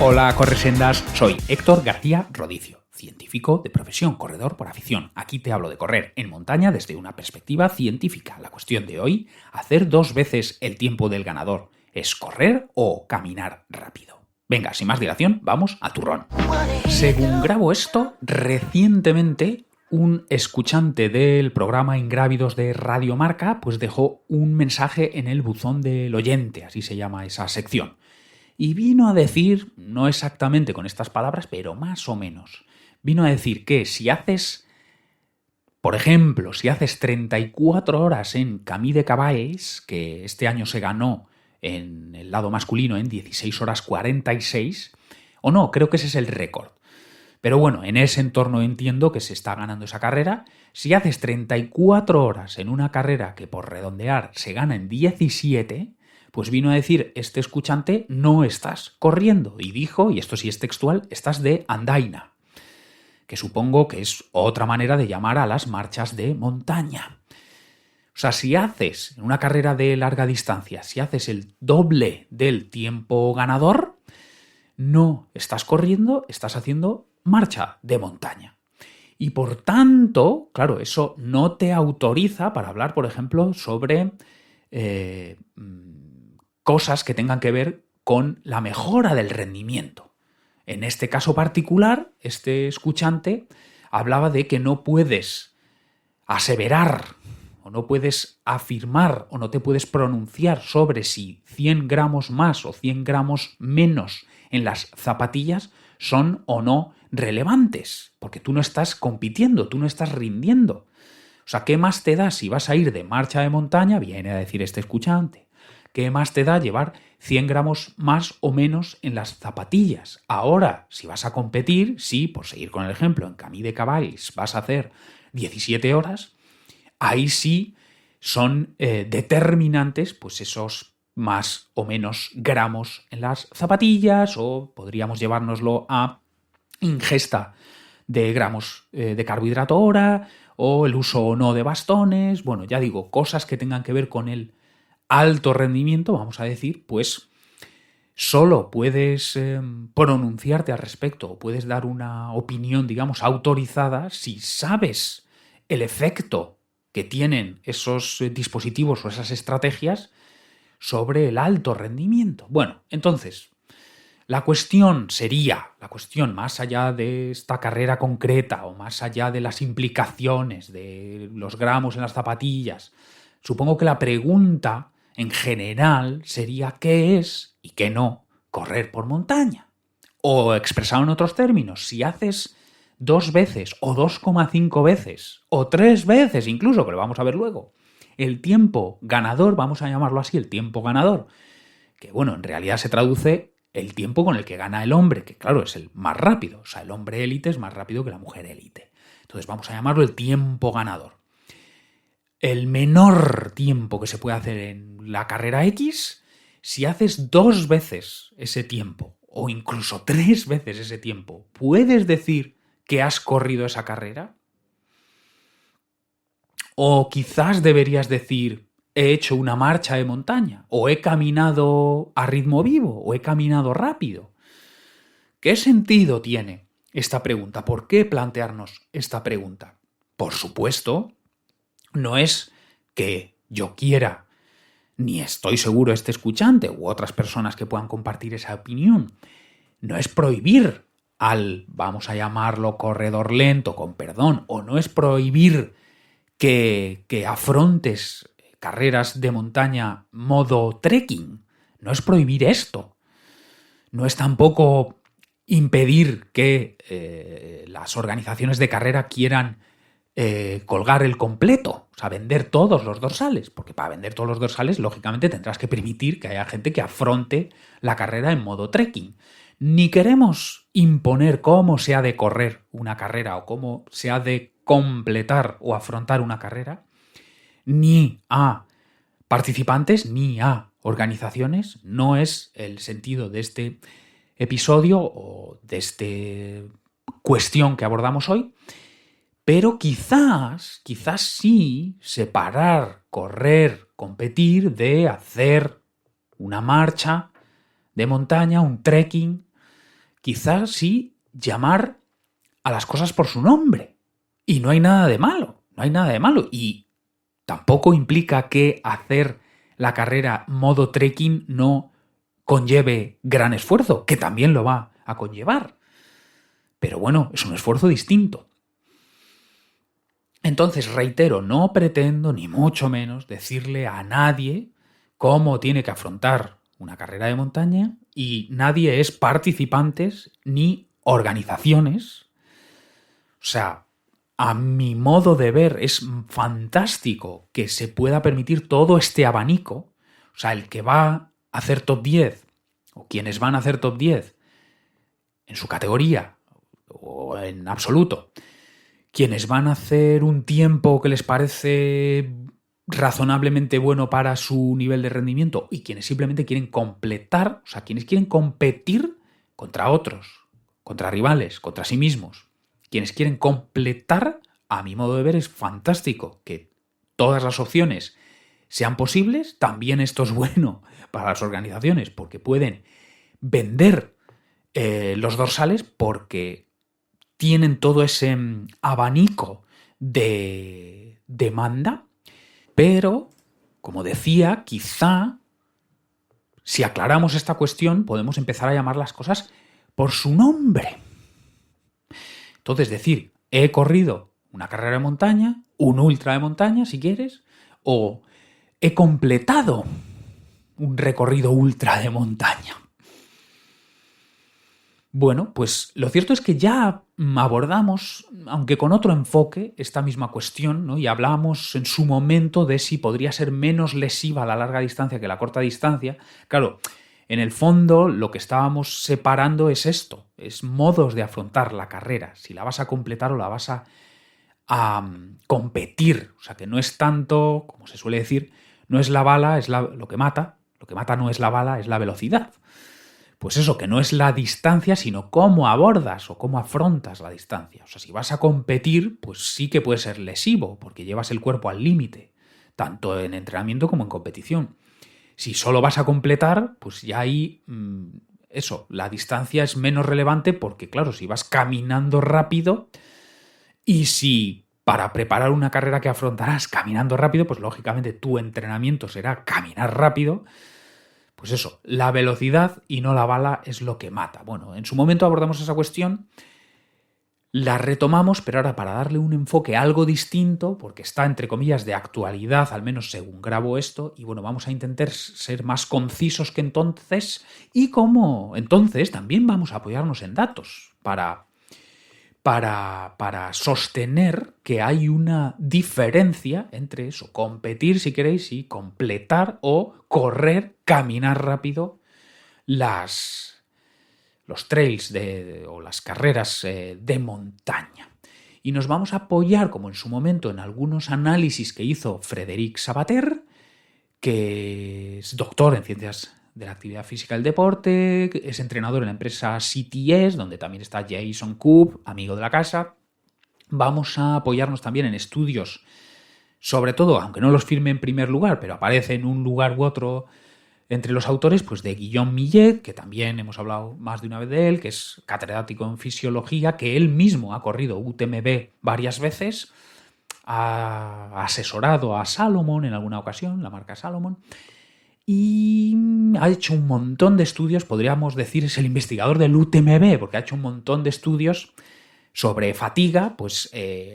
Hola, corresendas, soy Héctor García Rodicio, científico de profesión, corredor por afición. Aquí te hablo de correr en montaña desde una perspectiva científica. La cuestión de hoy, hacer 2 veces el tiempo del ganador. ¿Es correr o caminar rápido? Venga, sin más dilación, vamos a turrón. Según grabo esto, recientemente un escuchante del programa Ingrávidos de Radio Marca pues dejó un mensaje en el buzón del oyente, así se llama esa sección. Y vino a decir, no exactamente con estas palabras, pero más o menos, vino a decir que si haces, por ejemplo, si haces 34 horas en Camí de Cavalls, que este año se ganó en el lado masculino en 16 horas 46, o no, creo que ese es el récord. Pero bueno, en ese entorno entiendo que se está ganando esa carrera. Si haces 34 horas en una carrera que por redondear se gana en 17, pues vino a decir este escuchante, no estás corriendo. Y dijo, y esto sí es textual, estás de andaina, que supongo que es otra manera de llamar a las marchas de montaña. O sea, si haces en una carrera de larga distancia, si haces el doble del tiempo ganador, no estás corriendo, estás haciendo marcha de montaña. Y por tanto, claro, eso no te autoriza para hablar, por ejemplo, sobre cosas que tengan que ver con la mejora del rendimiento. En este caso particular, este escuchante hablaba de que no puedes aseverar o no puedes afirmar o no te puedes pronunciar sobre si 100 gramos más o 100 gramos menos en las zapatillas son o no relevantes, porque tú no estás compitiendo, tú no estás rindiendo. O sea, ¿qué más te da si vas a ir de marcha de montaña? Viene a decir este escuchante. ¿Qué más te da llevar 100 gramos más o menos en las zapatillas? Ahora, si vas a competir, sí, por seguir con el ejemplo, en Camí de Cavalls vas a hacer 17 horas, ahí sí son determinantes pues esos más o menos gramos en las zapatillas, o podríamos llevárnoslo a ingesta de gramos de carbohidrato hora, o el uso o no de bastones. Bueno, ya digo, cosas que tengan que ver con el alto rendimiento, vamos a decir, pues solo puedes pronunciarte al respecto o puedes dar una opinión, digamos, autorizada si sabes el efecto que tienen esos dispositivos o esas estrategias sobre el alto rendimiento. Bueno, entonces, la cuestión más allá de esta carrera concreta o más allá de las implicaciones de los gramos en las zapatillas, supongo que la pregunta en general sería ¿qué es y qué no correr por montaña? O expresado en otros términos, si haces 2 veces o 2,5 veces o 3 veces incluso, que lo vamos a ver luego, el tiempo ganador, vamos a llamarlo así, el tiempo ganador, que bueno, en realidad se traduce el tiempo con el que gana el hombre, que claro, es el más rápido. O sea, el hombre élite es más rápido que la mujer élite. Entonces vamos a llamarlo el tiempo ganador. El menor tiempo que se puede hacer en la carrera X, si haces 2 veces ese tiempo o incluso 3 veces ese tiempo, ¿puedes decir que has corrido esa carrera? O quizás deberías decir, he hecho una marcha de montaña, o he caminado a ritmo vivo, o he caminado rápido. ¿Qué sentido tiene esta pregunta? ¿Por qué plantearnos esta pregunta? Por supuesto, no es que yo quiera, ni estoy seguro este escuchante u otras personas que puedan compartir esa opinión, no es prohibir al, vamos a llamarlo, corredor lento, con perdón, o no es prohibir que afrontes carreras de montaña modo trekking. No es prohibir esto. No es tampoco impedir que las organizaciones de carrera quieran colgar el completo, o sea, vender todos los dorsales, porque para vender todos los dorsales, lógicamente, tendrás que permitir que haya gente que afronte la carrera en modo trekking. Ni queremos imponer cómo se ha de correr una carrera o cómo se ha de completar o afrontar una carrera, ni a participantes ni a organizaciones. No es el sentido de este episodio o de esta cuestión que abordamos hoy, pero quizás sí separar, correr, competir de hacer una marcha de montaña, un trekking, quizás sí llamar a las cosas por su nombre. Y no hay nada de malo, no hay nada de malo. Y tampoco implica que hacer la carrera modo trekking no conlleve gran esfuerzo, que también lo va a conllevar. Pero bueno, es un esfuerzo distinto. Entonces, reitero, no pretendo ni mucho menos decirle a nadie cómo tiene que afrontar una carrera de montaña, y nadie es participantes ni organizaciones. O sea, a mi modo de ver es fantástico que se pueda permitir todo este abanico. O sea, el que va a hacer top 10 o quienes van a hacer top 10 en su categoría o en absoluto, quienes van a hacer un tiempo que les parece razonablemente bueno para su nivel de rendimiento y quienes simplemente quieren completar, o sea, quienes quieren competir contra otros, contra rivales, contra sí mismos, quienes quieren completar, a mi modo de ver es fantástico que todas las opciones sean posibles. También esto es bueno para las organizaciones porque pueden vender los dorsales porque tienen todo ese abanico de demanda, pero, como decía, quizá si aclaramos esta cuestión podemos empezar a llamar las cosas por su nombre. Entonces, decir, he corrido una carrera de montaña, un ultra de montaña, si quieres, o he completado un recorrido ultra de montaña. Bueno, pues lo cierto es que ya abordamos, aunque con otro enfoque, esta misma cuestión, ¿no? Y hablamos en su momento de si podría ser menos lesiva la larga distancia que la corta distancia. Claro, en el fondo lo que estábamos separando es esto, es modos de afrontar la carrera, si la vas a completar o la vas a competir. O sea, que no es tanto, como se suele decir, no es la bala, es lo que mata no es la bala, es la velocidad. Pues eso, que no es la distancia, sino cómo abordas o cómo afrontas la distancia. O sea, si vas a competir, pues sí que puede ser lesivo, porque llevas el cuerpo al límite, tanto en entrenamiento como en competición. Si solo vas a completar, pues ya ahí, la distancia es menos relevante porque, claro, si vas caminando rápido y si para preparar una carrera que afrontarás caminando rápido, pues lógicamente tu entrenamiento será caminar rápido. Pues eso, la velocidad y no la bala es lo que mata. Bueno, en su momento abordamos esa cuestión, la retomamos, pero ahora para darle un enfoque algo distinto, porque está entre comillas de actualidad, al menos según grabo esto, y bueno, vamos a intentar ser más concisos que entonces, y como entonces también vamos a apoyarnos en datos para sostener que hay una diferencia entre eso, competir si queréis y completar o correr, caminar rápido los trails o las carreras de montaña. Y nos vamos a apoyar, como en su momento, en algunos análisis que hizo Frédéric Sabater, que es doctor en ciencias de la actividad física y el deporte, es entrenador en la empresa CTS, donde también está Jason Koop, amigo de la casa. Vamos a apoyarnos también en estudios, sobre todo, aunque no los firme en primer lugar, pero aparece en un lugar u otro entre los autores, pues de Guillaume Millet, que también hemos hablado más de una vez de él, que es catedrático en fisiología, que él mismo ha corrido UTMB varias veces, ha asesorado a Salomon en alguna ocasión, la marca Salomon, y ha hecho un montón de estudios, podríamos decir, es el investigador del UTMB, porque ha hecho un montón de estudios sobre fatiga, pues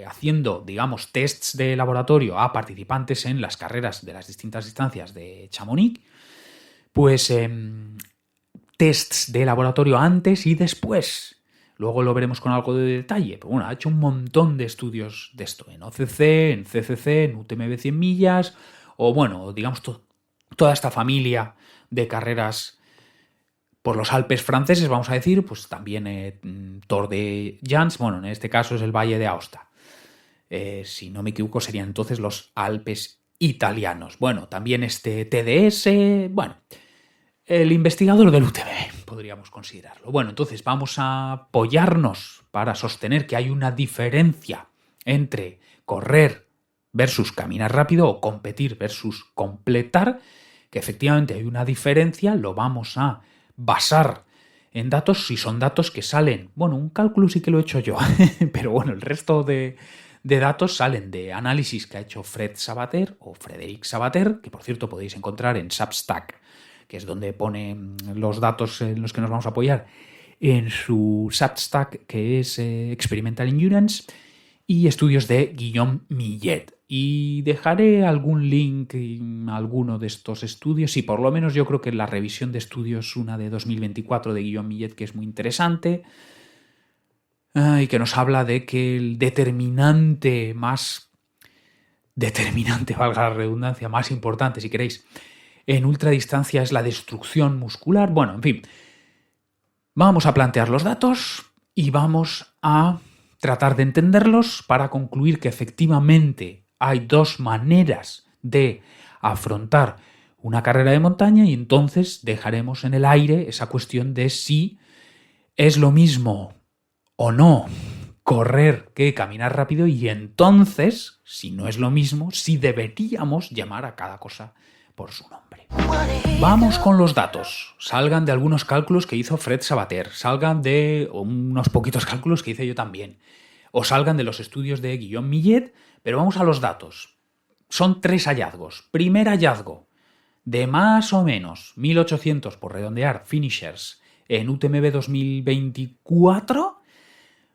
haciendo, digamos, tests de laboratorio a participantes en las carreras de las distintas distancias de Chamonix, pues tests de laboratorio antes y después. Luego lo veremos con algo de detalle, pero bueno, ha hecho un montón de estudios de esto, en OCC, en CCC, en UTMB 100 millas, o bueno, digamos, toda esta familia de carreras por los Alpes franceses, vamos a decir, pues también Tour de Jans, bueno, en este caso es el Valle de Aosta. Si no me equivoco, serían entonces los Alpes italianos. Bueno, también este TDS, bueno, el investigador del UTMB, podríamos considerarlo. Bueno, entonces vamos a apoyarnos para sostener que hay una diferencia entre correr versus caminar rápido o competir versus completar, que efectivamente hay una diferencia, lo vamos a basar en datos si son datos que salen. Bueno, un cálculo sí que lo he hecho yo, pero bueno, el resto de datos salen de análisis que ha hecho Fred Sabater o Frederic Sabater, que por cierto podéis encontrar en Substack, que es donde pone los datos en los que nos vamos a apoyar, en su Substack, que es Experimental Endurance, y estudios de Guillaume Millet. Y dejaré algún link en alguno de estos estudios, y por lo menos yo creo que la revisión de estudios, una de 2024 de Guillaume Millet, que es muy interesante, y que nos habla de que el determinante, valga la redundancia, más importante, si queréis, en ultradistancia es la destrucción muscular. Bueno, en fin, vamos a plantear los datos y vamos a tratar de entenderlos para concluir que efectivamente hay dos maneras de afrontar una carrera de montaña, y entonces dejaremos en el aire esa cuestión de si es lo mismo o no correr que caminar rápido, y entonces, si no es lo mismo, si deberíamos llamar a cada cosa por su nombre. Vamos con los datos. Salgan de algunos cálculos que hizo Fred Sabater, salgan de unos poquitos cálculos que hice yo también, o salgan de los estudios de Guillaume Millet, pero vamos a los datos. Son 3 hallazgos. Primer hallazgo, de más o menos 1800, por redondear, finishers en UTMB 2024,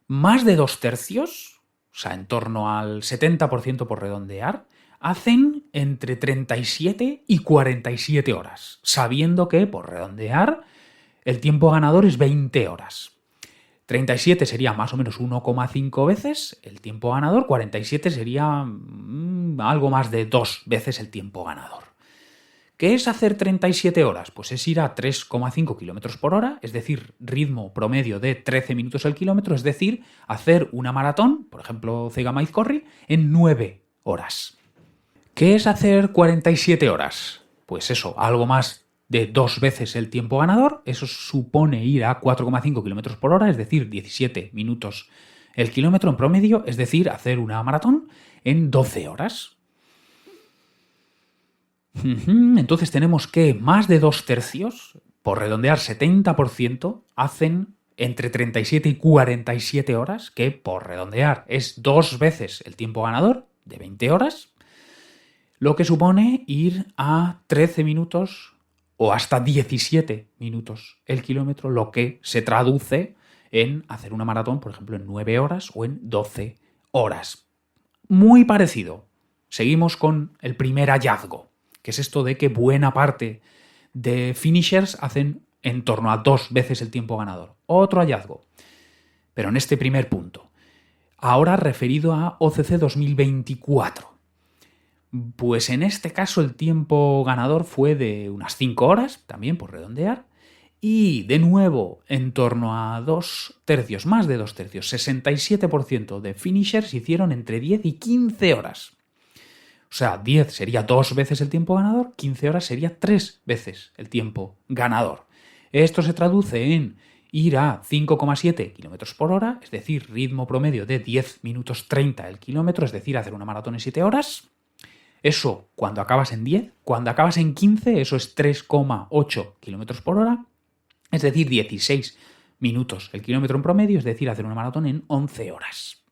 más de 2/3, o sea, en torno al 70% por redondear, hacen entre 37 y 47 horas, sabiendo que, por redondear, el tiempo ganador es 20 horas. 37 sería más o menos 1,5 veces el tiempo ganador, 47 sería algo más de 2 veces el tiempo ganador. ¿Qué es hacer 37 horas? Pues es ir a 3,5 km por hora, es decir, ritmo promedio de 13 minutos el kilómetro, es decir, hacer una maratón, por ejemplo, Cega Maiz Corri, en 9 horas. ¿Qué es hacer 47 horas? Pues eso, algo más de 2 veces el tiempo ganador. Eso supone ir a 4,5 km por hora, es decir, 17 minutos el kilómetro en promedio, es decir, hacer una maratón en 12 horas. Entonces tenemos que más de 2/3, por redondear 70%, hacen entre 37 y 47 horas, que por redondear es 2 veces el tiempo ganador de 20 horas, lo que supone ir a 13 minutos o hasta 17 minutos el kilómetro, lo que se traduce en hacer una maratón, por ejemplo, en 9 horas o en 12 horas. Muy parecido. Seguimos con el primer hallazgo, que es esto de que buena parte de finishers hacen en torno a 2 veces el tiempo ganador. Otro hallazgo, pero en este primer punto, ahora referido a OCC 2024. Pues en este caso el tiempo ganador fue de unas 5 horas, también por redondear, y de nuevo en torno a 2/3, más de 2/3, 67% de finishers hicieron entre 10 y 15 horas. O sea, 10 sería 2 veces el tiempo ganador, 15 horas sería 3 veces el tiempo ganador. Esto se traduce en ir a 5,7 km por hora, es decir, ritmo promedio de 10 minutos 30 el kilómetro, es decir, hacer una maratón en 7 horas. Eso cuando acabas en 10, cuando acabas en 15, eso es 3,8 km por hora, es decir, 16 minutos el kilómetro en promedio, es decir, hacer una maratón en 11 horas.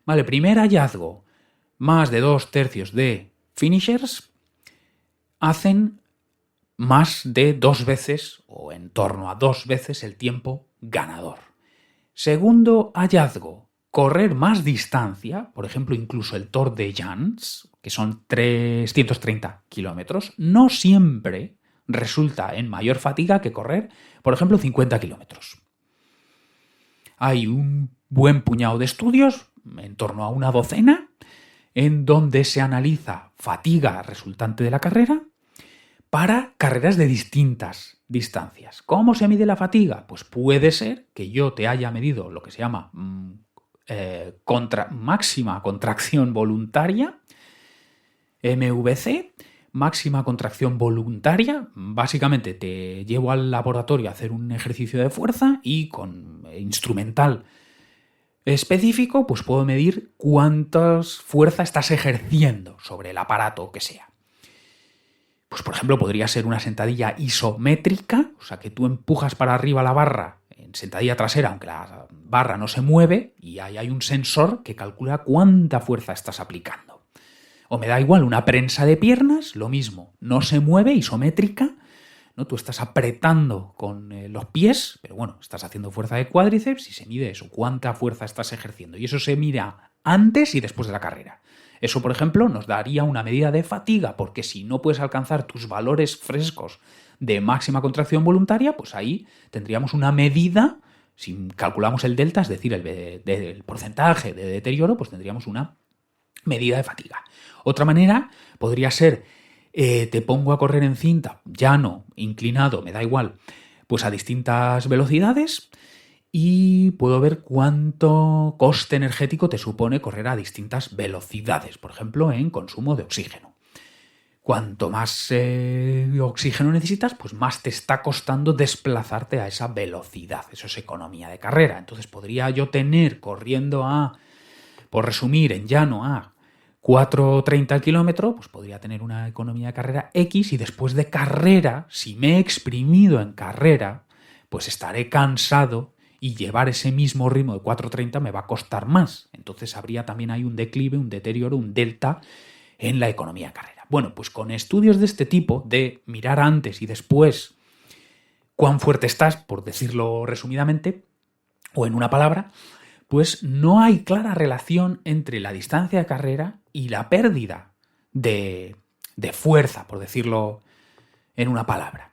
Vale, primer hallazgo. Más de 2/3 de finishers hacen más de 2 veces o en torno a 2 veces el tiempo ganador. Segundo hallazgo, correr más distancia, por ejemplo, incluso el Tour de Jans, que son 330 kilómetros, no siempre resulta en mayor fatiga que correr, por ejemplo, 50 kilómetros. Hay un buen puñado de estudios, en torno a una docena, en donde se analiza fatiga resultante de la carrera para carreras de distintas distancias. ¿Cómo se mide la fatiga? Pues puede ser que yo te haya medido lo que se llama máxima contracción voluntaria, MVC, máxima contracción voluntaria. Básicamente te llevo al laboratorio a hacer un ejercicio de fuerza y con instrumental específico, pues puedo medir cuánta fuerza estás ejerciendo sobre el aparato que sea. Pues por ejemplo podría ser una sentadilla isométrica, o sea que tú empujas para arriba la barra en sentadilla trasera, aunque la barra no se mueve, y ahí hay un sensor que calcula cuánta fuerza estás aplicando. O me da igual, una prensa de piernas, lo mismo, no se mueve, isométrica, ¿no? Tú estás apretando con los pies, pero bueno, estás haciendo fuerza de cuádriceps y se mide eso, cuánta fuerza estás ejerciendo. Y eso se mira antes y después de la carrera. Eso, por ejemplo, nos daría una medida de fatiga, porque si no puedes alcanzar tus valores frescos de máxima contracción voluntaria, pues ahí tendríamos una medida, si calculamos el delta, es decir, el porcentaje de deterioro, pues tendríamos una medida de fatiga. Otra manera podría ser, te pongo a correr en cinta, llano, inclinado, me da igual, pues a distintas velocidades, y puedo ver cuánto coste energético te supone correr a distintas velocidades, por ejemplo, en consumo de oxígeno. Cuanto más oxígeno necesitas, pues más te está costando desplazarte a esa velocidad. Eso es economía de carrera. Entonces podría yo tener corriendo por resumir, en llano a 4,30 al kilómetro, pues podría tener una economía de carrera X, y después de carrera, si me he exprimido en carrera, pues estaré cansado y llevar ese mismo ritmo de 4,30 me va a costar más. Entonces habría también ahí un declive, un deterioro, un delta en la economía de carrera. Bueno, pues con estudios de este tipo, de mirar antes y después cuán fuerte estás, por decirlo resumidamente, o en una palabra, pues no hay clara relación entre la distancia de carrera y la pérdida de fuerza, por decirlo en una palabra.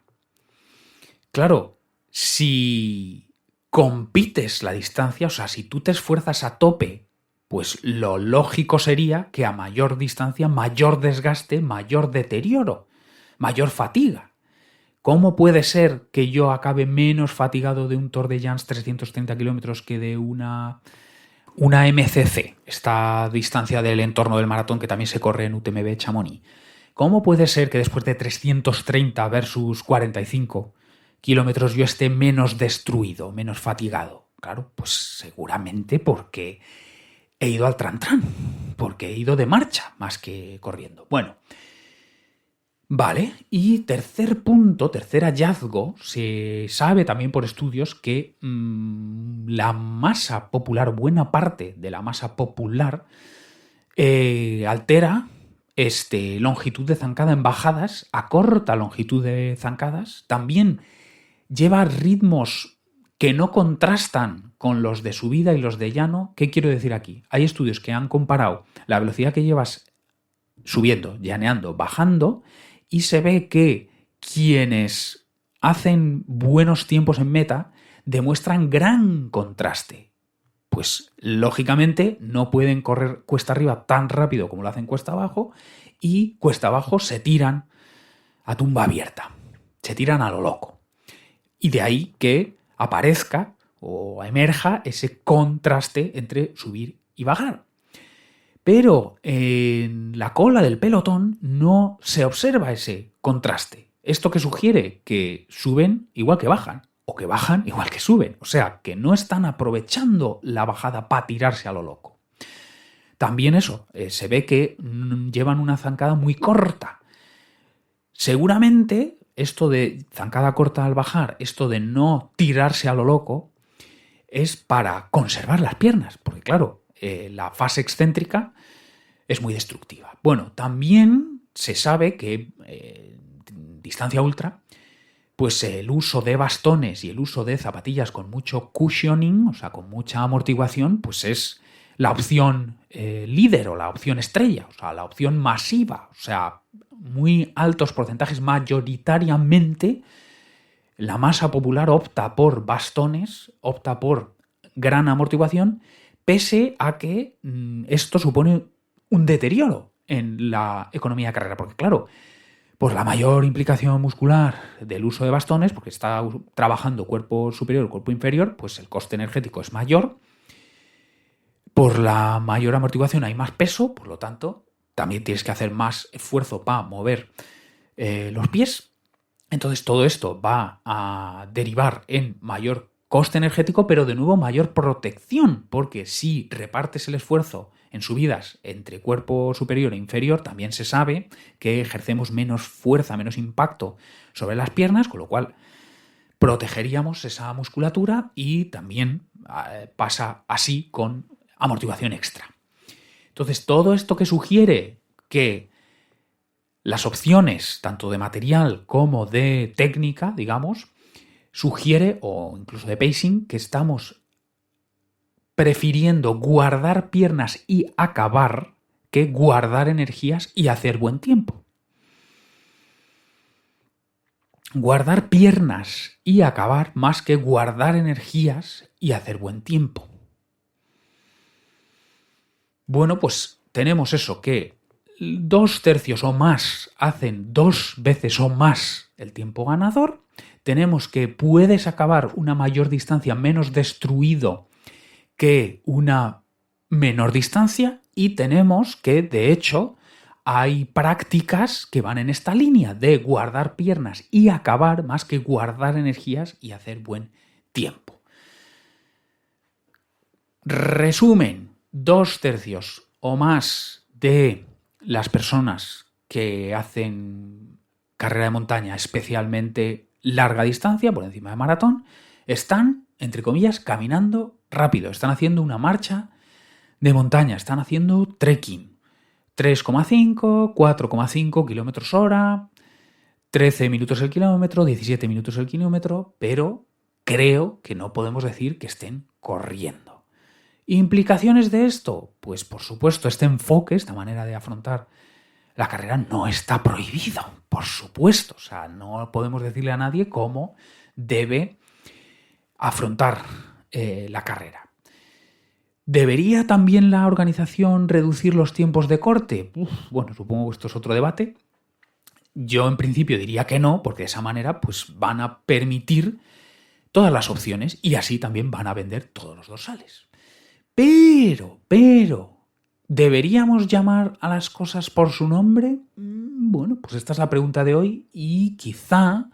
Claro, si compites la distancia, o sea, si tú te esfuerzas a tope, pues lo lógico sería que a mayor distancia, mayor desgaste, mayor deterioro, mayor fatiga. ¿Cómo puede ser que yo acabe menos fatigado de un Tour de Llans 330 kilómetros que de una MCC, esta distancia del entorno del maratón que también se corre en UTMB Chamonix? ¿Cómo puede ser que después de 330 versus 45 kilómetros yo esté menos destruido, menos fatigado? Claro, pues seguramente porque he ido al tran-tran, porque he ido de marcha más que corriendo. Bueno, vale, y tercer punto, tercer hallazgo, se sabe también por estudios que la masa popular, buena parte de la masa popular, altera longitud de zancada en bajadas, acorta longitud de zancadas, también lleva ritmos que no contrastan con los de subida y los de llano. ¿Qué quiero decir aquí? Hay estudios que han comparado la velocidad que llevas subiendo, llaneando, bajando, y se ve que quienes hacen buenos tiempos en meta demuestran gran contraste. Pues lógicamente no pueden correr cuesta arriba tan rápido como lo hacen cuesta abajo, y cuesta abajo se tiran a tumba abierta, se tiran a lo loco. Y de ahí que aparezca o emerja ese contraste entre subir y bajar. Pero en la cola del pelotón no se observa ese contraste. ¿Esto qué sugiere? Que suben igual que bajan, o que bajan igual que suben. O sea, que no están aprovechando la bajada para tirarse a lo loco. También eso, se ve que llevan una zancada muy corta. Seguramente esto de zancada corta al bajar, esto de no tirarse a lo loco, es para conservar las piernas, porque claro, la fase excéntrica es muy destructiva. Bueno, también se sabe que en distancia ultra, pues el uso de bastones y el uso de zapatillas con mucho cushioning, o sea, con mucha amortiguación, pues es la opción líder o la opción estrella, o sea, la opción masiva, o sea, muy altos porcentajes, mayoritariamente la masa popular opta por bastones, opta por gran amortiguación, pese a que esto supone un deterioro en la economía de carrera, porque claro, por la mayor implicación muscular del uso de bastones, porque está trabajando cuerpo superior, cuerpo inferior, pues el coste energético es mayor. Por la mayor amortiguación hay más peso, por lo tanto, también tienes que hacer más esfuerzo para mover los pies. Entonces todo esto va a derivar en mayor coste energético, pero de nuevo mayor protección, porque si repartes el esfuerzo en subidas entre cuerpo superior e inferior, también se sabe que ejercemos menos fuerza, menos impacto sobre las piernas, con lo cual protegeríamos esa musculatura y también pasa así con amortiguación extra. Entonces, todo esto que sugiere que las opciones, tanto de material como de técnica, digamos, sugiere, o incluso de pacing, que estamos prefiriendo guardar piernas y acabar que guardar energías y hacer buen tiempo. Guardar piernas y acabar más que guardar energías y hacer buen tiempo. Bueno, pues tenemos eso, que 2/3 o más hacen 2 veces o más el tiempo ganador. Tenemos que puedes acabar una mayor distancia menos destruido que una menor distancia, y tenemos que, de hecho, hay prácticas que van en esta línea de guardar piernas y acabar más que guardar energías y hacer buen tiempo. Resumen, 2/3 o más de las personas que hacen carrera de montaña, especialmente larga distancia, por encima de maratón, están, entre comillas, caminando rápido, están haciendo una marcha de montaña, están haciendo trekking. 3,5, 4,5 kilómetros hora, 13 minutos el kilómetro, 17 minutos el kilómetro, pero creo que no podemos decir que estén corriendo. ¿Implicaciones de esto? Pues por supuesto, este enfoque, esta manera de afrontar la carrera no está prohibido, por supuesto. O sea, no podemos decirle a nadie cómo debe afrontar la carrera. ¿Debería también la organización reducir los tiempos de corte? Bueno, supongo que esto es otro debate. Yo en principio diría que no, porque de esa manera pues van a permitir todas las opciones y así también van a vender todos los dorsales. Pero, ¿deberíamos llamar a las cosas por su nombre? Bueno, pues esta es la pregunta de hoy y quizá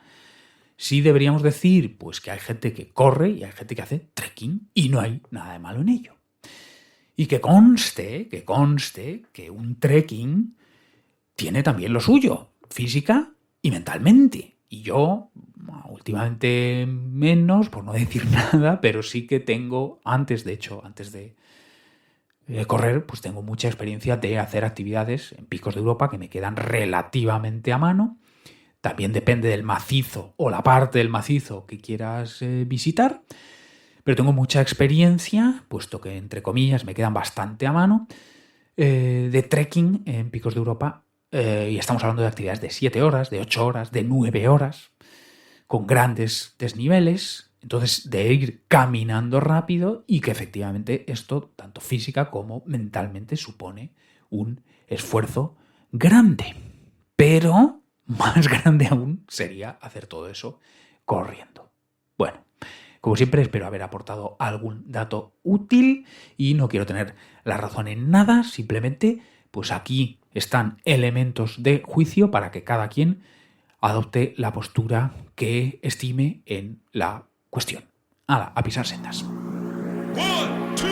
sí deberíamos decir pues que hay gente que corre y hay gente que hace trekking y no hay nada de malo en ello. Y que conste que un trekking tiene también lo suyo, física y mentalmente. Y yo, últimamente menos, por no decir nada, pero sí que tengo, antes de correr, pues tengo mucha experiencia de hacer actividades en picos de Europa que me quedan relativamente a mano. También depende del macizo o la parte del macizo que quieras visitar. Pero tengo mucha experiencia, puesto que, entre comillas, me quedan bastante a mano, de trekking en picos de Europa. Y estamos hablando de actividades de 7 horas, de 8 horas, de 9 horas, con grandes desniveles. Entonces, de ir caminando rápido y que efectivamente esto, tanto física como mentalmente, supone un esfuerzo grande. Pero más grande aún sería hacer todo eso corriendo. Bueno, como siempre, espero haber aportado algún dato útil y no quiero tener la razón en nada, simplemente pues aquí están elementos de juicio para que cada quien adopte la postura que estime en la cuestión. ¡Hala, a pisar sendas! 1, 2,